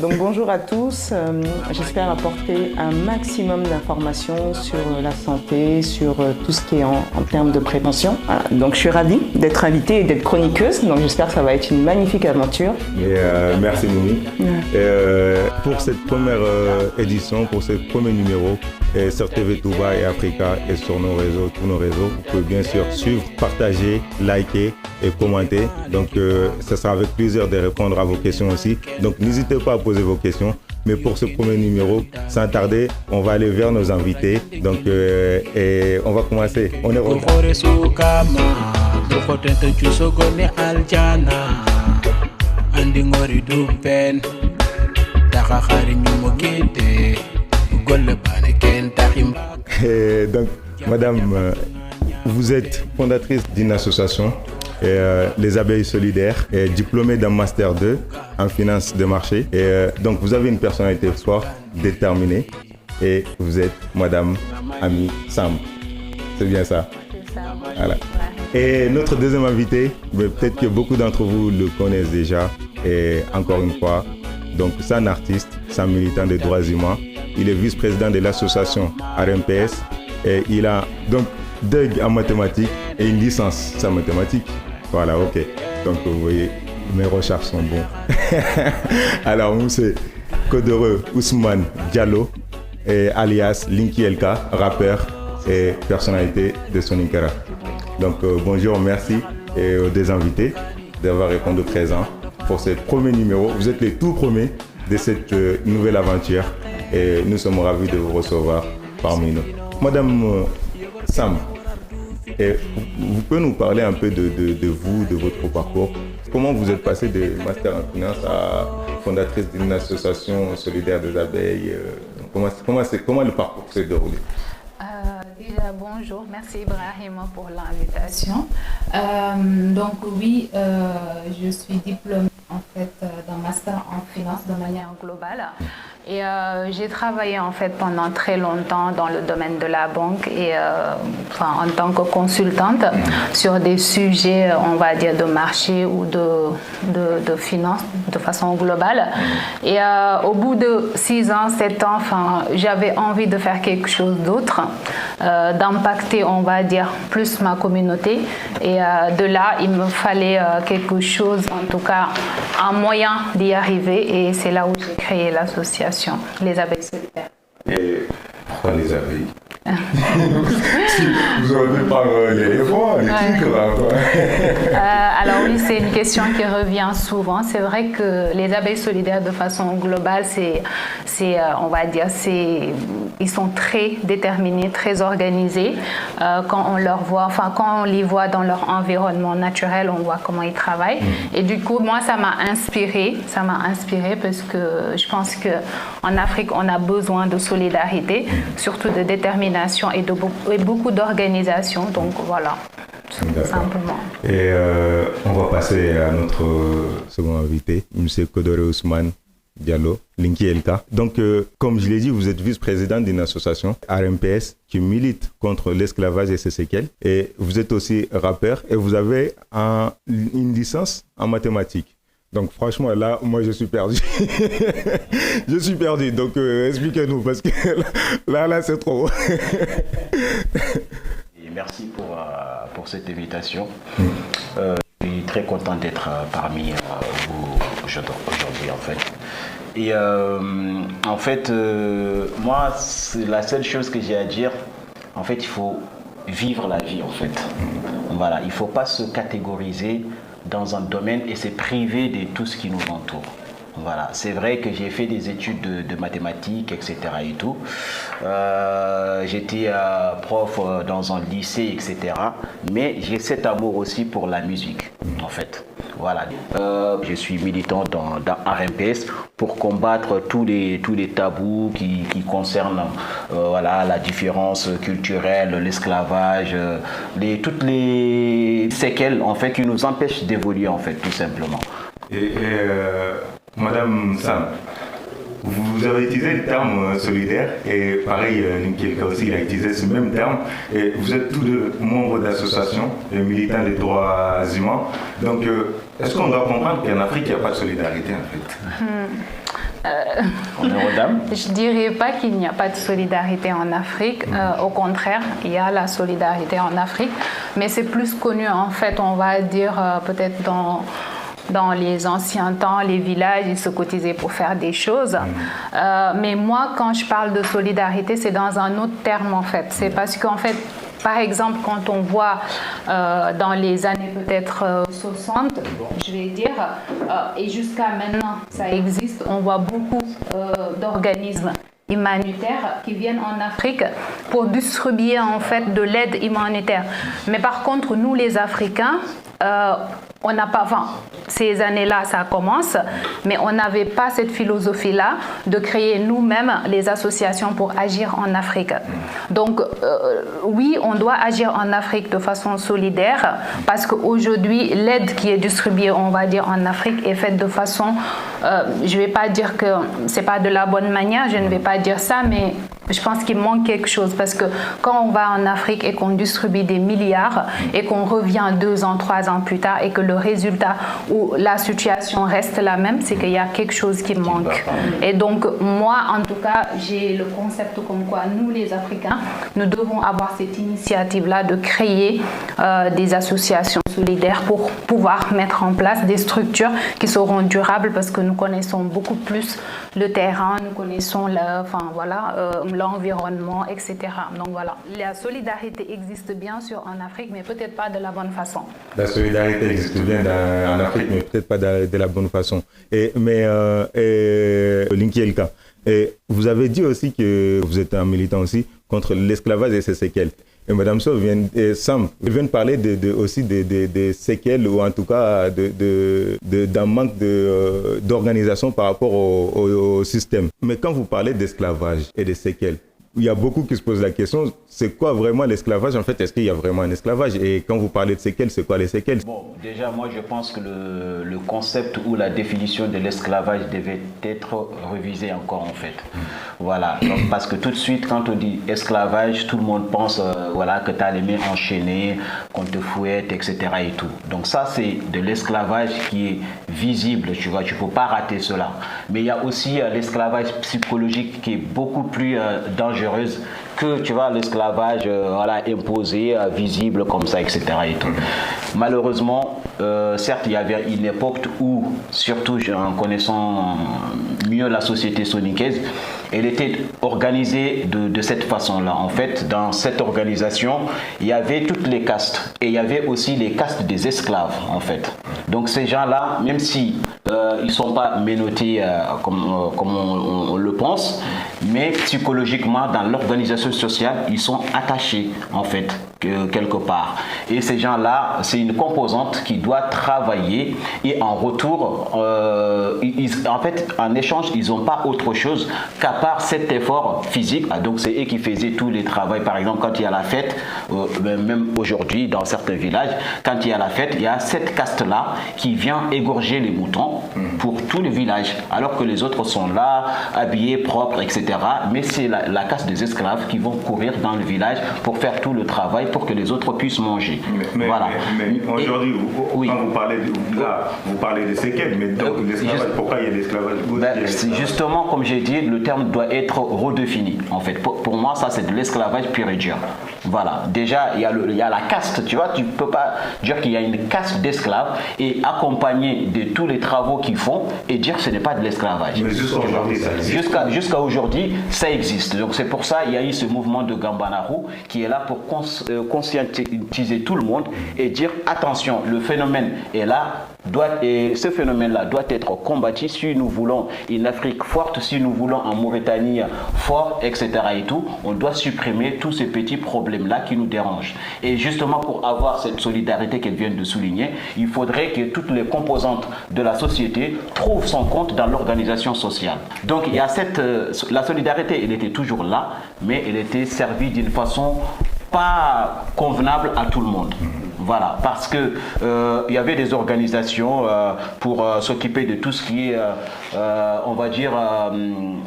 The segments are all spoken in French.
Donc bonjour à tous, j'espère apporter un maximum d'informations sur la santé, sur tout ce qui est en termes de prévention. Voilà. Donc je suis ravie d'être invitée et d'être chroniqueuse, donc j'espère que ça va être une magnifique aventure. Merci Noumi. Pour cette première édition, pour ce premier numéro, sur TV Touba et Africa et sur nos réseaux, tous nos réseaux, vous pouvez bien sûr suivre, partager, liker et commenter. Donc ça sera avec plaisir de répondre à vos questions aussi. Donc n'hésitez pas à poser vos questions. Mais pour ce premier numéro, sans tarder, on va aller vers nos invités. Donc et on va commencer. On est rentré. Donc, madame, vous êtes fondatrice d'une association, les Abeilles Solidaires, diplômée d'un Master 2 en finance de marché. Donc, vous avez une personnalité forte, déterminée, et vous êtes madame Ami Sam. C'est bien ça? C'est ça, moi. Voilà. Et notre deuxième invité, peut-être que beaucoup d'entre vous le connaissent déjà, et encore une fois, donc c'est un artiste, c'est un militant des droits humains. Il est vice-président de l'association RMPS et il a donc DUG en mathématiques et une licence en mathématiques. Voilà, ok. Donc vous voyez, mes recherches sont bonnes. Alors, c'est Kodoro Ousmane Diallo, alias Linky Elka, rappeur et personnalité de Sonikara. Donc bonjour, merci et aux deux invités d'avoir répondu présent pour ce premier numéro. Vous êtes les tout premiers de cette nouvelle aventure et nous sommes ravis de vous recevoir parmi nous. Madame Sam, vous pouvez nous parler un peu de vous, de votre parcours. Comment vous êtes passé de master en finance à fondatrice d'une association solidaire des abeilles? Comment le parcours s'est déroulé? Déjà, bonjour, merci Ibrahim pour l'invitation. Donc oui, je suis diplômée en fait d'un master en finance de manière globale et j'ai travaillé en fait pendant très longtemps dans le domaine de la banque et en tant que consultante sur des sujets, on va dire, de marché ou de finance de façon globale. Et au bout de 6 ans, 7 ans, j'avais envie de faire quelque chose d'autre, d'impacter, on va dire, plus ma communauté. Et de là, il me fallait quelque chose, en tout cas, un moyen d'y arriver. Et c'est là où j'ai créé l'association Les Abeilles Solidaires. Et pourquoi les abeilles? Vous aurez pu prendre l'éléphant, les tigres là, quoi. Alors oui, c'est une question qui revient souvent. C'est vrai que les abeilles solidaires de façon globale, on va dire, ils sont très déterminés, très organisés. Quand on les voit dans leur environnement naturel, on voit comment ils travaillent. Et du coup, moi, ça m'a inspirée parce que je pense qu'en Afrique, on a besoin de solidarité, surtout de détermination et beaucoup d'organisation. Donc voilà, simplement. Et on va passer à notre second invité, M. Kodoro Ousmane Diallo, Linky Elka. Donc, comme je l'ai dit, vous êtes vice-président d'une association, RMPS, qui milite contre l'esclavage et ses séquelles. Et vous êtes aussi rappeur et vous avez une licence en mathématiques. Donc franchement, là, moi, je suis perdu. Je suis perdu. Donc, expliquez-nous, parce que là, c'est trop. Et merci pour cette invitation. Je suis très content d'être parmi vous aujourd'hui, en fait. Et en fait, moi, la seule chose que j'ai à dire, en fait, il faut vivre la vie, en fait. Voilà, il ne faut pas se catégoriser dans un domaine et se priver de tout ce qui nous entoure. Voilà, c'est vrai que j'ai fait des études de mathématiques, etc. et tout. J'étais prof dans un lycée, etc. Mais j'ai cet amour aussi pour la musique, en fait. Voilà. Je suis militant dans RMPS pour combattre tous les tabous qui concernent la différence culturelle, l'esclavage, toutes les séquelles en fait qui nous empêchent d'évoluer, en fait, tout simplement. Et Madame Sam, vous avez utilisé le terme solidaire et pareil, Linky Elka aussi il a utilisé ce même terme. Et vous êtes tous deux membres d'associations et militants des droits humains. Donc, est-ce qu'on doit comprendre qu'en Afrique, il n'y a pas de solidarité en fait? Je ne dirais pas qu'il n'y a pas de solidarité en Afrique. Au contraire, il y a la solidarité en Afrique. Mais c'est plus connu, en fait, on va dire, peut-être dans les anciens temps, les villages, ils se cotisaient pour faire des choses. Mais moi, quand je parle de solidarité, c'est dans un autre terme, en fait. C'est parce qu'en fait, par exemple, quand on voit dans les années peut-être 60, je vais dire, et jusqu'à maintenant, ça existe, on voit beaucoup d'organismes humanitaires qui viennent en Afrique pour distribuer en fait de l'aide humanitaire. Mais par contre, nous les Africains, on n'a pas, enfin, ces années-là, ça commence, mais on n'avait pas cette philosophie-là de créer nous-mêmes les associations pour agir en Afrique. Donc, oui, on doit agir en Afrique de façon solidaire parce qu'aujourd'hui, l'aide qui est distribuée, on va dire, en Afrique est faite de façon, je ne vais pas dire que ce n'est pas de la bonne manière, je ne vais pas dire ça, mais je pense qu'il manque quelque chose parce que quand on va en Afrique et qu'on distribue des milliards et qu'on revient 2 ans, 3 ans plus tard et que le résultat ou la situation reste la même, c'est qu'il y a quelque chose qui manque. Et donc, moi, en tout cas, j'ai le concept comme quoi nous, les Africains, nous devons avoir cette initiative-là de créer des associations solidaires pour pouvoir mettre en place des structures qui seront durables parce que nous connaissons beaucoup plus le terrain, nous connaissons l'environnement, etc. Donc voilà, la solidarité existe bien sûr en Afrique, mais peut-être pas de la bonne façon. La solidarité existe bien en Afrique, mais peut-être pas de la bonne façon. Mais Linky Elka, vous avez dit aussi que vous êtes un militant aussi contre l'esclavage et ses séquelles. Et Mme Sam vient de parler aussi des séquelles ou en tout cas d'un manque d'organisation par rapport au système. Mais quand vous parlez d'esclavage et des séquelles, il y a beaucoup qui se posent la question, c'est quoi vraiment l'esclavage? En fait, est-ce qu'il y a vraiment un esclavage? Et quand vous parlez de séquelles, c'est quoi les séquelles? Bon, déjà, moi, je pense que le concept ou la définition de l'esclavage devait être revisé encore, en fait. Voilà. Donc, parce que tout de suite, quand on dit esclavage, tout le monde pense que tu as les mains enchaînées, qu'on te fouette, etc. et tout. Donc ça, c'est de l'esclavage qui est visible, tu vois. Tu ne peux pas rater cela. Mais il y a aussi l'esclavage psychologique qui est beaucoup plus dangereux que, tu vois, l'esclavage imposé, visible comme ça, etc. et tout. Malheureusement, certes, il y avait une époque où, surtout en connaissant mieux la société sonicaise, elle était organisée de cette façon-là. En fait, dans cette organisation, il y avait toutes les castes. Et il y avait aussi les castes des esclaves, en fait. Donc ces gens-là, même si ils ne sont pas menottés comme on le pense, mais psychologiquement, dans l'organisation sociale, ils sont attachés, en fait, quelque part. Et ces gens-là, c'est une composante qui doit travailler et en retour, en fait, en échange, ils n'ont pas autre chose qu'à part cet effort physique. Donc c'est eux qui faisaient tous les travaux. Par exemple, quand il y a la fête, même aujourd'hui dans certains villages, quand il y a la fête, il y a cette caste-là qui vient égorger les moutons pour tous les villages, alors que les autres sont là, habillés, propres, etc. Mais c'est la caste des esclaves qui vont courir dans le village pour faire tout le travail pour que les autres puissent manger. Mais aujourd'hui, quand vous parlez des séquelles, mais donc l'esclavage, pourquoi il y a l'esclavage? Justement, comme j'ai dit, le terme doit être redéfini. En fait, pour moi, ça c'est de l'esclavage pur et dur. Voilà. Déjà, il y a la caste. Tu vois, tu peux pas dire qu'il y a une caste d'esclaves et accompagner de tous les travaux qu'ils font et dire que ce n'est pas de l'esclavage. Mais jusqu'à aujourd'hui, ça existe. Jusqu'à aujourd'hui, ça existe. Donc c'est pour ça qu'il y a eu ce mouvement de Gambanaru qui est là pour conscientiser tout le monde et dire attention, le phénomène est là. Et ce phénomène-là doit être combattu si nous voulons une Afrique forte, si nous voulons en Mauritanie forte, etc. et tout, on doit supprimer tous ces petits problèmes-là qui nous dérangent. Et justement, pour avoir cette solidarité qu'elle vient de souligner, il faudrait que toutes les composantes de la société trouvent son compte dans l'organisation sociale. Donc, il y a la solidarité, elle était toujours là, mais elle était servie d'une façon pas convenable à tout le monde. Voilà, parce que il y avait des organisations pour s'occuper de tout ce qui est, on va dire,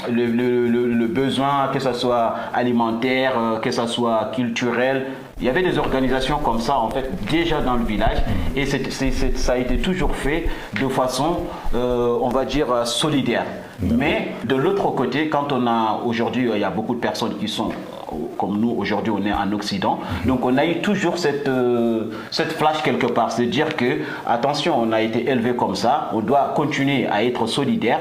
le besoin, que ce soit alimentaire, que ce soit culturel. Il y avait des organisations comme ça, en fait, déjà dans le village, et ça a été toujours fait de façon, on va dire, solidaire. Mais de l'autre côté, quand on a aujourd'hui, il y a beaucoup de personnes qui sont comme nous, aujourd'hui on est en Occident, donc on a eu toujours cette flash quelque part, c'est dire que, attention, on a été élevé comme ça, on doit continuer à être solidaire,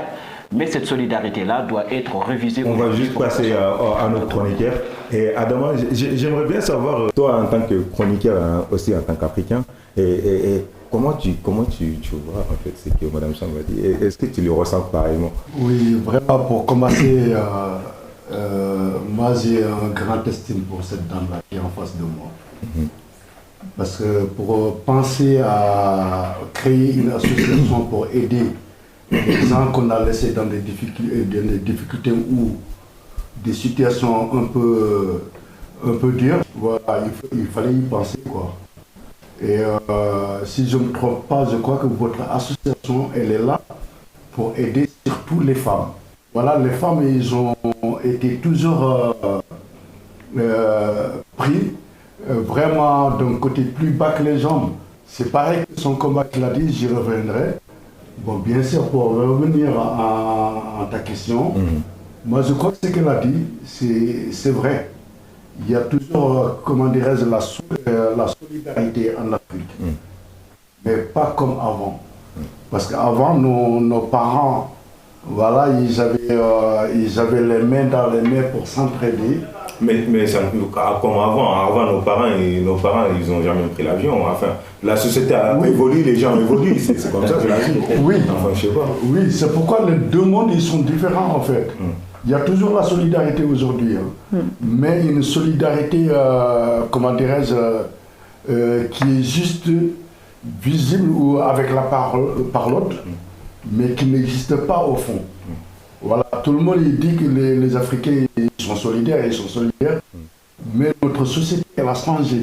mais cette solidarité-là doit être révisée. On va juste passer à notre chroniqueur. Et Adama, j'aimerais bien savoir, toi en tant que chroniqueur, hein, aussi en tant qu'Africain, et comment tu vois en fait ce que Mme Cham a dit? Est-ce que tu le ressens pareillement? Oui, vraiment, pour commencer, moi j'ai un grand estime pour cette dame-là qui est en face de moi. Parce que pour penser à créer une association pour aider les gens qu'on a laissés dans des difficultés ou des situations un peu dures, voilà, il fallait y penser, quoi. Et si je ne me trompe pas, je crois que votre association, elle est là pour aider surtout les femmes. Voilà, les femmes, ils ont été toujours pris vraiment d'un côté plus bas que les hommes. C'est pareil que son combat qu'il a dit, j'y reviendrai. Bon, bien sûr, pour revenir à ta question, moi je crois que ce qu'elle a dit, c'est vrai. Il y a toujours, comment dirais-je, la solidarité en Afrique, mais pas comme avant. Parce qu'avant, nos parents, voilà, ils avaient les mains dans les mains pour s'entraider. Mais ça, comme avant nos parents, ils n'ont jamais pris l'avion. Enfin, la société a évolué, les gens évoluent, c'est comme ça que la vie. Oui, enfin, je sais pas. Oui, c'est pourquoi les deux mondes ils sont différents en fait. Il y a toujours la solidarité aujourd'hui, mais une solidarité, comment dirais-je, qui est juste visible ou avec la parlotte, mais qui n'existe pas au fond. Voilà, tout le monde il dit que les Africains ils sont solidaires, mais notre société elle a changé.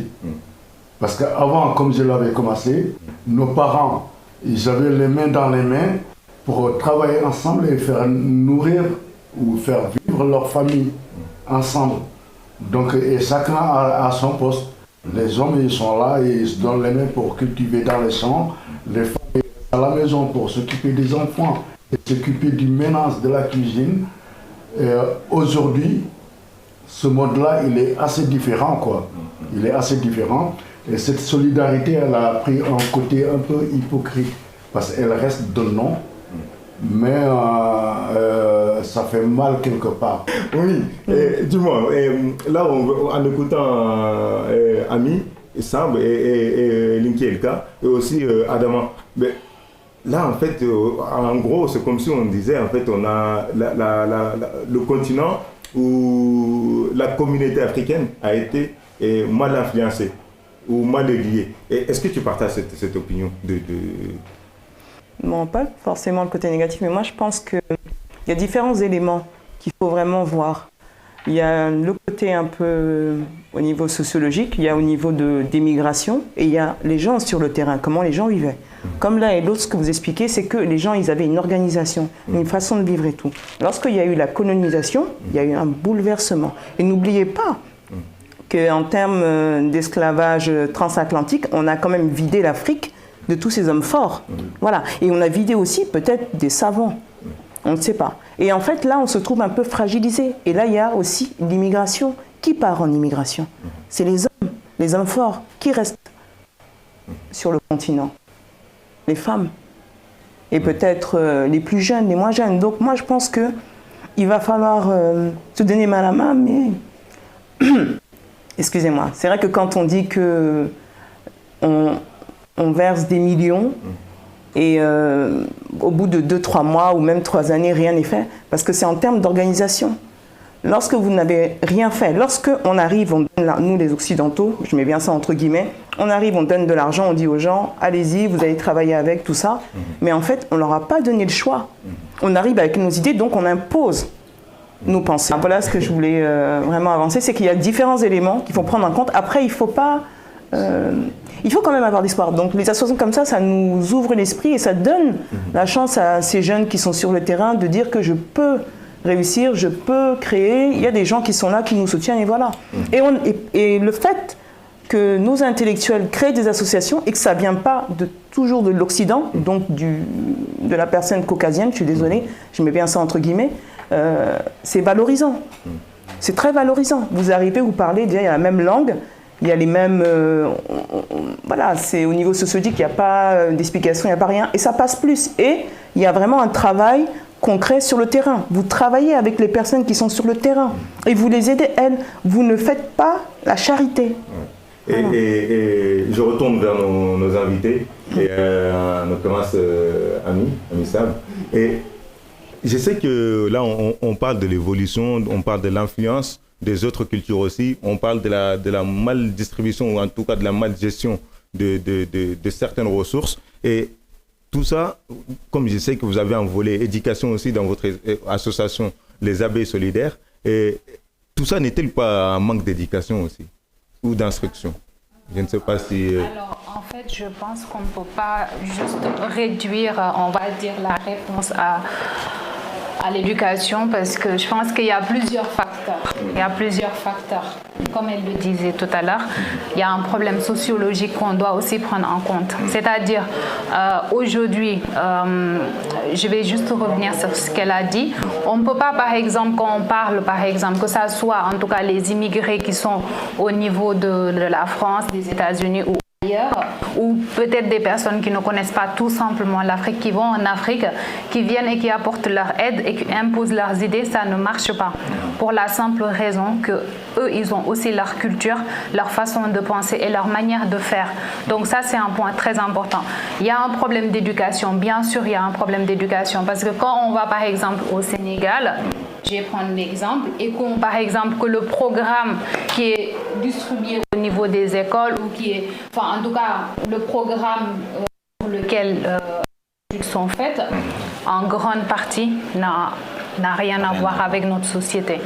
Parce qu'avant, comme je l'avais commencé, nos parents, ils avaient les mains dans les mains pour travailler ensemble et faire nourrir ou faire vivre leur famille ensemble. Donc, et chacun a son poste. Les hommes, ils sont là et ils se donnent les mains pour cultiver dans les champs. Les femmes, ils restent à la maison pour s'occuper des enfants et s'occuper du ménage, de la cuisine. Aujourd'hui, ce mode-là, il est assez différent, quoi. Il est assez différent. Et cette solidarité, elle a pris un côté un peu hypocrite. Parce qu'elle reste de nom, mais ça fait mal quelque part. Oui, dis-moi, là, en écoutant Ami, Samb et Linky Elka, et aussi Adama, mais là, en fait, en gros, c'est comme si on disait, en fait, on a le continent où la communauté africaine a été mal influencée ou mal liée. Est-ce que tu partages cette opinion Bon, pas forcément le côté négatif, mais moi je pense qu'il y a différents éléments qu'il faut vraiment voir. Il y a le côté un peu au niveau sociologique, il y a au niveau des migrations, et il y a les gens sur le terrain, comment les gens vivaient. Comme l'un et l'autre, ce que vous expliquez, c'est que les gens, ils avaient une organisation, une façon de vivre et tout. Lorsqu'il y a eu la colonisation, il y a eu un bouleversement. Et n'oubliez pas qu'en termes d'esclavage transatlantique, on a quand même vidé l'Afrique de tous ces hommes forts. Voilà. Et on a vidé aussi peut-être des savants. On ne sait pas. Et en fait, là, on se trouve un peu fragilisé. Et là, il y a aussi l'immigration. Qui part en immigration? C'est les hommes forts, qui restent sur le continent. Les femmes. Et peut-être les plus jeunes, les moins jeunes. Donc moi, je pense qu'il va falloir se donner main à la main, mais... Excusez-moi. C'est vrai que quand on dit que on verse des millions et au bout de 2-3 mois ou même 3 années, rien n'est fait. Parce que c'est en termes d'organisation. Lorsque vous n'avez rien fait, lorsque on arrive, on donne nous les Occidentaux, je mets bien ça entre guillemets, on arrive, on donne de l'argent, on dit aux gens, allez-y, vous allez travailler avec, tout ça. Mais en fait, on ne leur a pas donné le choix. On arrive avec nos idées, donc on impose nos pensées. Voilà ce que je voulais vraiment avancer, c'est qu'il y a différents éléments qu'il faut prendre en compte. Après, il faut pas... il faut quand même avoir l'espoir. Donc les associations comme ça nous ouvre l'esprit et ça donne la chance à ces jeunes qui sont sur le terrain de dire que je peux réussir, je peux créer. Il y a des gens qui sont là, qui nous soutiennent et voilà. Et le fait que nos intellectuels créent des associations et que ça ne vient pas toujours de l'Occident, donc de la personne caucasienne, je suis désolée, je mets bien ça entre guillemets, c'est valorisant. C'est très valorisant. Vous arrivez, vous parlez, déjà il y a la même langue, il y a les mêmes... voilà, c'est au niveau sociologique, il n'y a pas d'explication, il n'y a pas rien, et ça passe plus. Et il y a vraiment un travail concret sur le terrain. Vous travaillez avec les personnes qui sont sur le terrain et vous les aidez, elles. Vous ne faites pas la charité. Et je retourne vers nos invités, et en l'occurrence Ami Sam. Et je sais que là, on parle de l'évolution, on parle de l'influence des autres cultures aussi, on parle de la maldistribution, ou en tout cas de la malgestion de certaines ressources. Et tout ça, comme je sais que vous avez un volet éducation aussi dans votre association, les Abeilles Solidaires, et tout ça n'est-il pas un manque d'éducation aussi, ou d'instruction? Je ne sais pas si... Alors, en fait, je pense qu'on ne peut pas juste réduire, on va dire, la réponse à l'éducation, parce que je pense qu'il y a plusieurs facteurs. Comme elle le disait tout à l'heure, il y a un problème sociologique qu'on doit aussi prendre en compte. C'est-à-dire, aujourd'hui, je vais juste revenir sur ce qu'elle a dit. On ne peut pas, par exemple, quand on parle, par exemple, que ça soit en tout cas les immigrés qui sont au niveau de la France, des États-Unis ou ailleurs, ou peut-être des personnes qui ne connaissent pas tout simplement l'Afrique, qui vont en Afrique, qui viennent et qui apportent leur aide et qui imposent leurs idées, ça ne marche pas. Pour la simple raison que eux, ils ont aussi leur culture, leur façon de penser et leur manière de faire. Donc ça, c'est un point très important. Il y a un problème d'éducation, bien sûr, il y a un problème d'éducation, parce que quand on va par exemple au Sénégal, je vais prendre l'exemple, et qu'on, par exemple, que le programme qui est distribué au niveau des écoles, ou qui est, enfin en tout cas, le programme pour lequel ils sont faites, en grande partie n'a rien à voir avec notre société.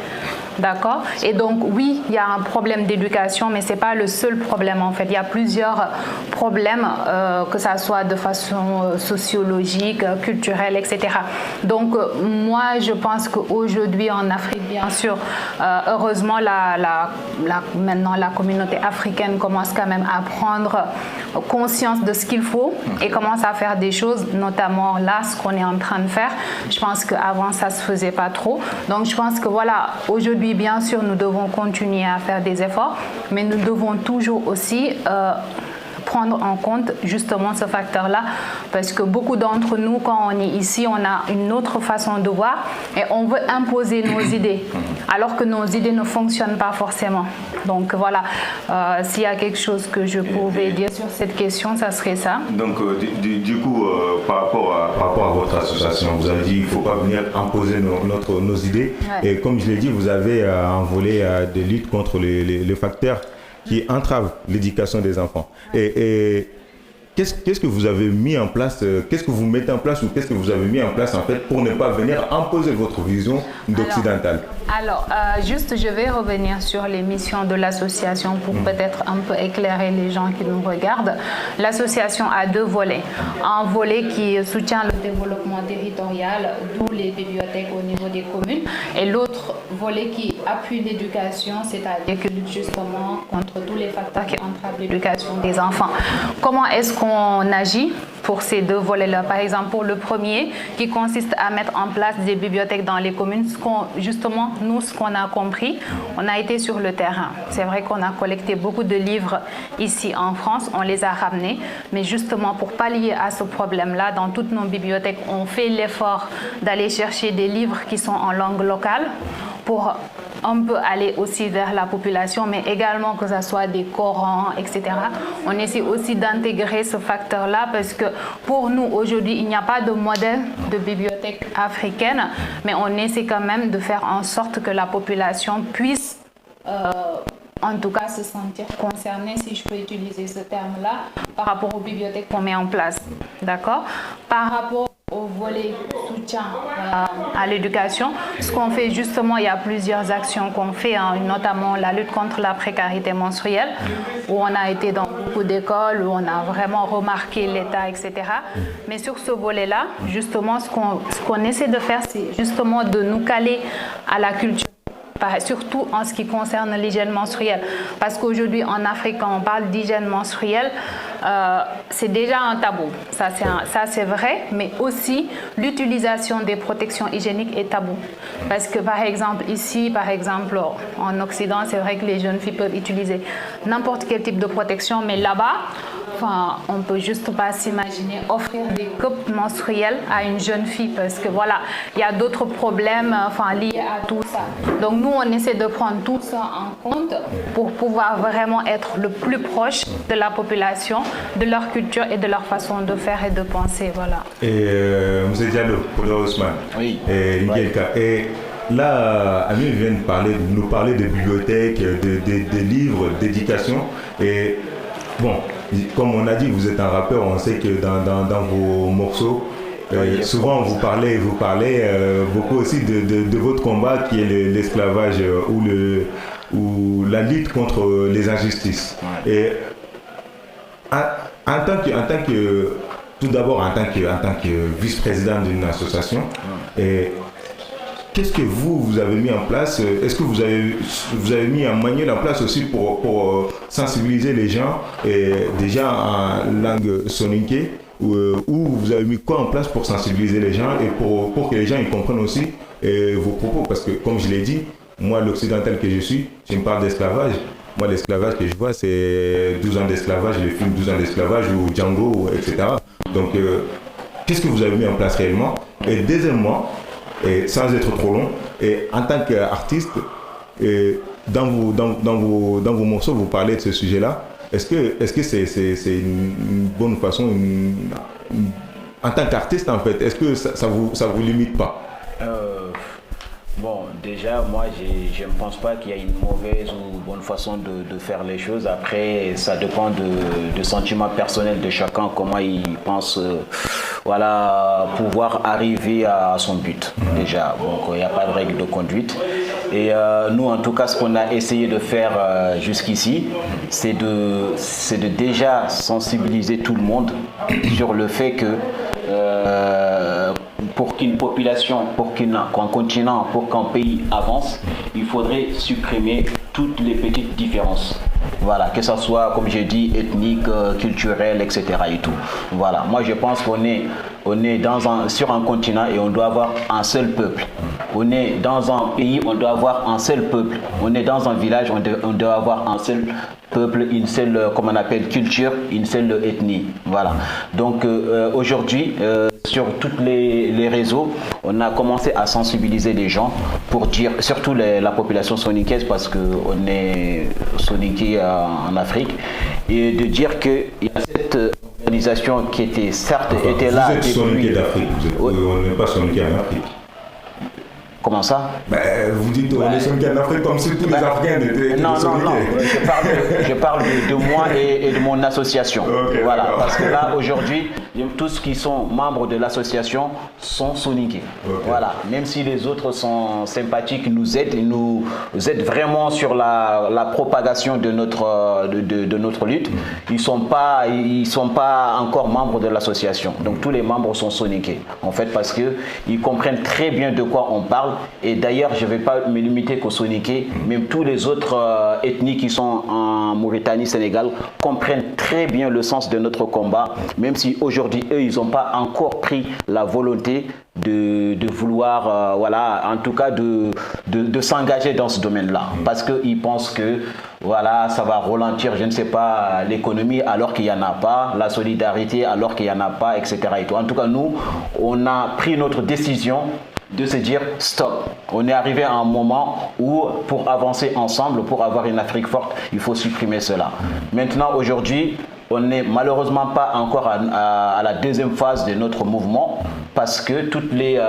D'accord? Et donc, oui, il y a un problème d'éducation, mais ce n'est pas le seul problème en fait. Il y a plusieurs problèmes, que ça soit de façon sociologique, culturelle, etc. Donc, moi, je pense qu'aujourd'hui, en Afrique, bien sûr, heureusement, maintenant, la communauté africaine commence quand même à prendre conscience de ce qu'il faut et commence à faire des choses, notamment là, ce qu'on est en train de faire. Je pense qu'avant, ça ne se faisait pas trop. Donc, je pense que voilà, aujourd'hui, bien sûr, nous devons continuer à faire des efforts, mais nous devons toujours aussi prendre en compte justement ce facteur-là, parce que beaucoup d'entre nous, quand on est ici, on a une autre façon de voir et on veut imposer nos idées, alors que nos idées ne fonctionnent pas forcément. Donc voilà, s'il y a quelque chose que je pouvais dire sur cette question, ça serait ça. Donc du coup, par rapport à votre association, vous avez dit qu'il ne faut pas venir imposer nos idées. Ouais. Et comme je l'ai dit, vous avez un volet de lutte contre les facteurs qui entravent l'éducation des enfants. Et qu'est-ce que vous avez mis en place, qu'est-ce que vous mettez en place, ou qu'est-ce que vous avez mis en place en fait pour ne pas venir imposer votre vision d'occidentale? Alors, juste, je vais revenir sur les missions de l'association pour peut-être un peu éclairer les gens qui nous regardent. L'association a deux volets. Un volet qui soutient le développement territorial, d'où les bibliothèques au niveau des communes, et l'autre volet qui appuie l'éducation, c'est-à-dire qui lutte justement contre tous les facteurs qui entravent l'éducation des enfants. Comment est-ce qu'on agit pour ces deux volets-là? Par exemple, pour le premier, qui consiste à mettre en place des bibliothèques dans les communes, justement, nous, ce qu'on a compris, on a été sur le terrain. C'est vrai qu'on a collecté beaucoup de livres ici en France, on les a ramenés, mais justement, pour pallier à ce problème-là, dans toutes nos bibliothèques, on fait l'effort d'aller chercher des livres qui sont en langue locale pour un peu aller aussi vers la population, mais également que ce soit des Corans, etc. On essaie aussi d'intégrer ce facteur-là, parce que pour nous, aujourd'hui, il n'y a pas de modèle de bibliothèque africaine, mais on essaie quand même de faire en sorte que la population puisse en tout cas se sentir concernée, si je peux utiliser ce terme-là, par rapport aux bibliothèques qu'on met en place. D'accord? Par rapport au volet soutien à l'éducation, ce qu'on fait justement, il y a plusieurs actions qu'on fait, hein, notamment la lutte contre la précarité menstruelle, où on a été dans beaucoup d'écoles, où on a vraiment remarqué l'état, etc. Mais sur ce volet-là, justement, ce qu'on essaie de faire, c'est justement de nous caler à la culture. surtout en ce qui concerne l'hygiène menstruelle. Parce qu'aujourd'hui, en Afrique, quand on parle d'hygiène menstruelle, c'est déjà un tabou. Ça, c'est vrai, mais aussi l'utilisation des protections hygiéniques est tabou. Parce que, par exemple, ici, en Occident, c'est vrai que les jeunes filles peuvent utiliser n'importe quel type de protection, mais là-bas, on ne peut juste pas s'imaginer offrir des cups menstruels à une jeune fille parce que voilà, il y a d'autres problèmes liés à tout ça. Donc nous, on essaie de prendre tout ça en compte pour pouvoir vraiment être le plus proche de la population, de leur culture et de leur façon de faire et de penser. Voilà. Et M. Diallo, pour Ousmane, oui. Et Miguelka, et là, Amir vient de nous parler de bibliothèques, de livres, d'éducation. Et bon, comme on a dit, vous êtes un rappeur, on sait que dans vos morceaux, souvent vous parlez beaucoup aussi de votre combat qui est l'esclavage ou la lutte contre les injustices. Ouais. Et tout d'abord en tant que vice-président d'une association, qu'est-ce que vous avez mis en place? Est-ce que vous avez mis un manuel en place aussi pour sensibiliser les gens déjà en langue soninké ou vous avez mis quoi en place pour sensibiliser les gens et pour que les gens ils comprennent aussi vos propos? Parce que comme je l'ai dit, moi l'occidental que je suis, je me parle d'esclavage. Moi l'esclavage que je vois c'est 12 ans d'esclavage, le film 12 ans d'esclavage ou Django, etc. Donc qu'est-ce que vous avez mis en place réellement? Et deuxièmement, et sans être trop long, et en tant qu'artiste, dans vos morceaux, vous parlez de ce sujet-là. Est-ce que c'est une bonne façon, en tant qu'artiste en fait, est-ce que ça vous limite pas? Bon, déjà, moi, je ne pense pas qu'il y a une mauvaise ou bonne façon de faire les choses. Après, ça dépend de sentiments personnels de chacun, comment il pense pouvoir arriver à son but, déjà. Donc, il n'y a pas de règle de conduite. Et nous, en tout cas, ce qu'on a essayé de faire jusqu'ici, c'est de déjà sensibiliser tout le monde sur le fait que pour qu'une population, pour qu'un continent, pour qu'un pays avance, il faudrait supprimer toutes les petites différences. Voilà, que ce soit, comme j'ai dit, ethnique, culturel, etc. et tout. Voilà, moi je pense qu'on est sur un continent et on doit avoir un seul peuple. On est dans un pays, on doit avoir un seul peuple. On est dans un village, on doit avoir un seul peuple, une seule, comme on appelle, culture, une seule ethnie. Voilà. Donc aujourd'hui, sur tous les réseaux, on a commencé à sensibiliser les gens pour dire, surtout la population soninkaise, parce qu'on est soninké en Afrique, et de dire qu'il y a cette organisation qui était certes était là. Vous êtes soninké d'Afrique, on n'est pas soninké en Afrique. Comment ça? Vous dites on est soninké en Afrique comme si tous les Africains étaient soninké. Non, je parle de moi et de mon association. Okay, voilà, parce que là aujourd'hui, tous qui sont membres de l'association sont soninké. Okay. Voilà, même si les autres sont sympathiques, nous aident vraiment sur la propagation de notre lutte. Ils sont pas encore membres de l'association. Donc tous les membres sont soninké. En fait, parce que ils comprennent très bien de quoi on parle. Et d'ailleurs, je ne vais pas me limiter qu'aux soninké, même tous les autres ethnies qui sont en Mauritanie, Sénégal, comprennent très bien le sens de notre combat, même si aujourd'hui, eux, ils n'ont pas encore pris la volonté de vouloir, en tout cas de s'engager dans ce domaine-là. Parce qu'ils pensent que ça va ralentir, je ne sais pas, l'économie alors qu'il n'y en a pas, la solidarité alors qu'il n'y en a pas, etc. Et tout. En tout cas, nous, on a pris notre décision de se dire stop. On est arrivé à un moment où pour avancer ensemble, pour avoir une Afrique forte, il faut supprimer cela. Maintenant, aujourd'hui, on n'est malheureusement pas encore à la deuxième phase de notre mouvement parce que toutes les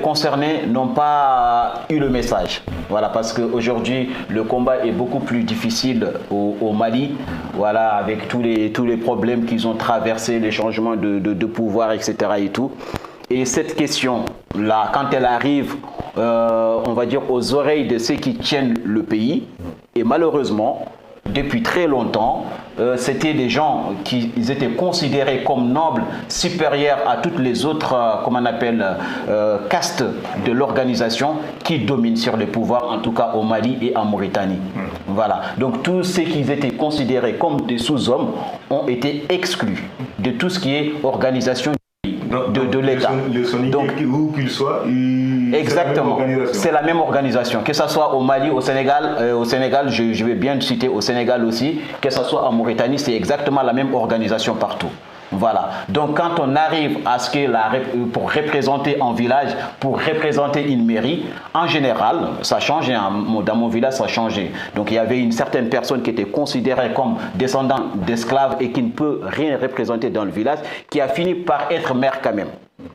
concernés n'ont pas eu le message. Voilà, parce qu'aujourd'hui, le combat est beaucoup plus difficile au Mali, avec tous les problèmes qu'ils ont traversés, les changements de pouvoir, etc. et tout. Et cette question-là, quand elle arrive, aux oreilles de ceux qui tiennent le pays, et malheureusement, depuis très longtemps, c'était des gens qui ils étaient considérés comme nobles, supérieurs à toutes les autres, comment on appelle, castes de l'organisation qui dominent sur le pouvoir, en tout cas au Mali et en Mauritanie. Voilà. Donc tous ceux qui étaient considérés comme des sous-hommes ont été exclus de tout ce qui est organisation de l'État. Donc, où qu'il soit, exactement, c'est la même organisation. Que ce soit au Mali, au Sénégal, je vais bien citer au Sénégal aussi, que ce soit en Mauritanie, c'est exactement la même organisation partout. Voilà. Donc quand on arrive à ce que pour représenter un village, pour représenter une mairie, en général, ça change. Dans mon village, ça a changé. Donc il y avait une certaine personne qui était considérée comme descendant d'esclaves et qui ne peut rien représenter dans le village, qui a fini par être maire quand même.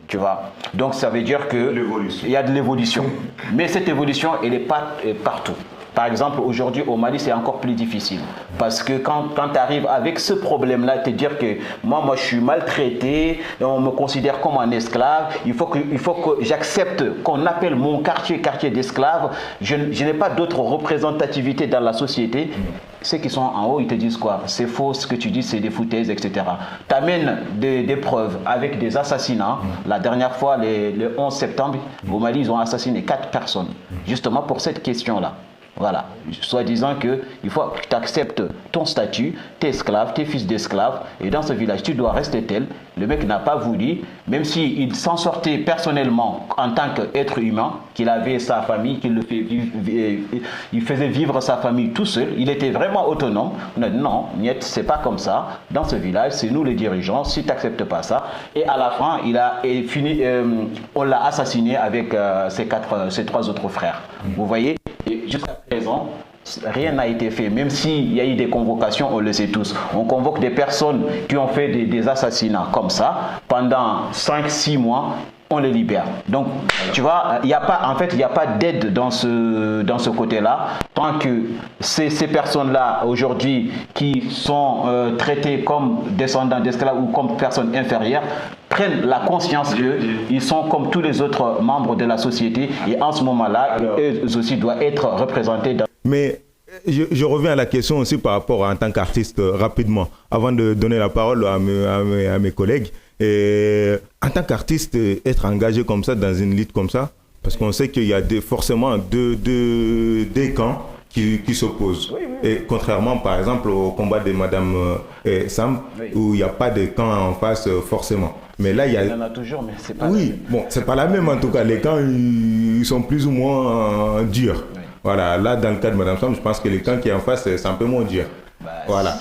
Tu vois. Donc ça veut dire que il y a de l'évolution. Mais cette évolution, elle n'est pas partout. Par exemple, aujourd'hui au Mali, c'est encore plus difficile. Parce que quand tu arrives avec ce problème-là, te dire que moi je suis maltraité, on me considère comme un esclave, il faut que j'accepte qu'on appelle mon quartier d'esclaves. Je n'ai pas d'autre représentativité dans la société. Ceux qui sont en haut, ils te disent quoi? C'est faux, ce que tu dis, c'est des foutaises, etc. Tu amènes des preuves avec des assassinats. La dernière fois, le 11 septembre, au Mali, ils ont assassiné 4 personnes, justement pour cette question-là. Voilà, soi-disant qu'il faut que tu acceptes ton statut, t'es esclave, t'es fils d'esclave, et dans ce village, tu dois rester tel. Le mec n'a pas voulu, même s'il s'en sortait personnellement en tant qu'être humain, qu'il avait sa famille, il faisait vivre sa famille tout seul, il était vraiment autonome. On a dit non, niet, c'est pas comme ça. Dans ce village, c'est nous les dirigeants, si tu n'acceptes pas ça. Et à la fin, on l'a assassiné avec ses 3 autres frères. Vous voyez? Jusqu'à présent, rien n'a été fait. Même s'il y a eu des convocations, on le sait tous. On convoque des personnes qui ont fait des assassinats comme ça. Pendant 5-6 mois, on les libère. Donc, tu vois, il n'y a pas d'aide dans ce côté-là. Tant que ces personnes-là, aujourd'hui, qui sont traitées comme descendants d'esclaves ou comme personnes inférieures, prennent la conscience qu'ils sont comme tous les autres membres de la société et en ce moment-là, eux aussi doivent être représentés dans... Mais je reviens à la question aussi par rapport en tant qu'artiste rapidement, avant de donner la parole à mes collègues. Et en tant qu'artiste, être engagé comme ça dans une lutte comme ça, parce qu'on sait qu'il y a forcément des camps qui s'opposent. Oui. Et contrairement par exemple au combat de Madame Sam, où il n'y a pas de camp en face forcément. Mais là, il y en a toujours, mais c'est pas... Oui, bon, c'est pas la même en tout cas. Les camps, ils sont plus ou moins durs. Oui. Voilà, là, dans le cas de Madame Sam, je pense que les camps qui est en face, c'est un peu moins dur. Voilà.